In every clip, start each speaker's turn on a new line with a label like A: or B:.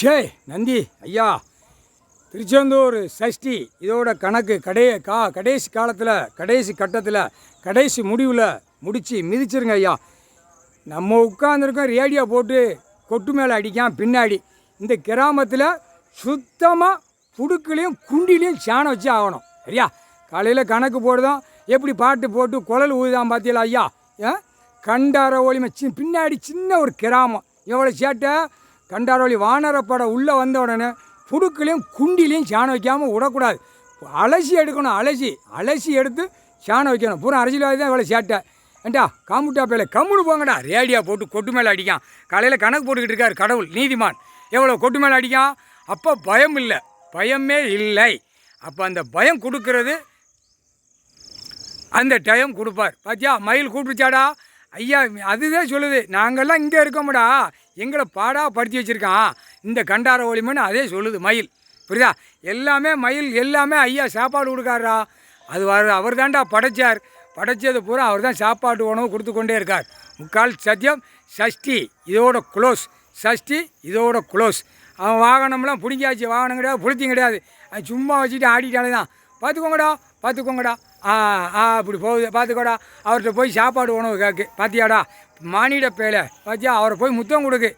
A: ஷே நந்தி ஐயா, திருச்செந்தூர் சஷ்டி இதோட கணக்கு கடைசி காலத்தில், கடைசி கட்டத்தில், கடைசி முடிவில் முடித்து மிதிச்சிருங்க ஐயா. நம்ம உட்காந்துருக்கோம் ரேடியோ போட்டு கொட்டு மேலே அடிக்கான் பின்னாடி. இந்த கிராமத்தில் சுத்தமாக புடுக்குலையும் குண்டிலையும் சாணம் வச்சு ஆகணும் ஐயா. காலையில் கணக்கு போடுதான், எப்படி பாட்டு போட்டு குழல் ஊதுதான் பார்த்தீங்களா ஐயா. கண்டார ஒளிமை பின்னாடி சின்ன ஒரு கிராமம், எவ்வளோ சேட்டை. கண்டாரோலி வானரப்படம் உள்ளே வந்த உடனே புடுக்குலையும் குண்டிலையும் சாணம் வைக்காமல் விடக்கூடாது. அலசி எடுக்கணும், அலசி எடுத்து சாணம் வைக்கணும். பூரா அரசியல்வாதி தான் இவ்வளோ சேட்டை. ஏண்டா காமுட்டா பேல கம்முன்னு போங்கடா. ரேடியோ போட்டு கொட்டு மேலே அடிக்கான். காலையில் கணக்கு போட்டுக்கிட்டு இருக்கார் கடவுள் நீதிமான். எவ்வளோ கொட்டு மேலே அடிக்கான். அப்போ பயம் இல்லை, பயமே இல்லை. அப்போ அந்த பயம் கொடுக்கறது அந்த டைம் கொடுப்பார். பார்த்தியா மயில் கூப்பிடுச்சாடா ஐயா. அதுதான் சொல்லுது, நாங்கள்லாம் இங்கே இருக்கோம்டா, எங்களை பாடா படுத்தி வச்சுருக்கான் இந்த கண்டார ஒளிமன்னு அதே சொல்லுது மயில். புரியுதா? எல்லாமே மயில், எல்லாமே ஐயா சாப்பாடு கொடுக்காரா. அது அவர் தாண்டா படைச்சார். படைச்சது பூரா அவர் தான் சாப்பாட்டு உணவு கொடுத்து கொண்டே இருக்கார். முக்கால் சத்தியம் சஷ்டி இதோட க்ளோஸ், சஷ்டி இதோட க்ளோஸ். அவன் வாகனம்லாம் பிடிக்காச்சு, வாகனம் கிடையாது, புளித்தியும் கிடையாது. அது சும்மா வச்சுட்டு ஆடிட்டாலே தான். பார்த்துக்கோங்கடா அப்படி போகுது பார்த்துக்கோடா. அவர்கிட்ட போய் சாப்பாடு உணவு கேட்கு. பார்த்தியாடா மானிட பேலை பார்த்தியா, அவரை போய் முத்தம் கொடுக்கு.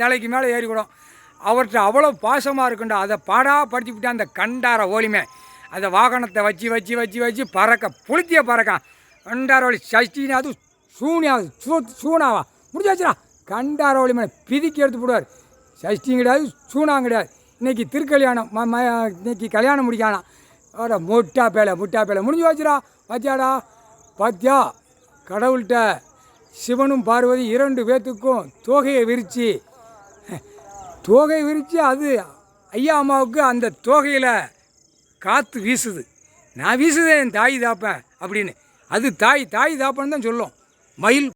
A: தலைக்கு மேலே ஏறிக்கூடும். அவர்கிட்ட அவ்வளோ பாசமாக இருக்குண்டா. அதை பாடா படுத்தி விட்டான் அந்த கண்டார ஓலிமை. அந்த வாகனத்தை வச்சு பறக்க புளுத்திய பறக்கான். கண்டார ஒளி சஷ்டினா அது சூனாவா முடிஞ்சாச்சுடா. கண்டார ஒளிமை பிதிக்கி எடுத்து போடுவார். சஷ்டியும் கிடையாது, சூனாவும் கிடையாது. இன்றைக்கி திருக்கல்யாணம், இன்னைக்கு கல்யாணம் முடிக்கானா. அவரை முட்டா பேலை முடிஞ்சு வச்சுடா. பார்த்தியா கடவுள்கிட்ட சிவனும் பார்வதி 2 பேர்த்துக்கும் தோகையை விரித்து அது ஐயா அம்மாவுக்கு அந்த தோகையில் காற்று வீசுது. நான் வீசுதேன் என் தாய் தாப்பேன் அப்படின்னு. அது தாய் தாப்பன்னு தான் சொல்லும் மயில்.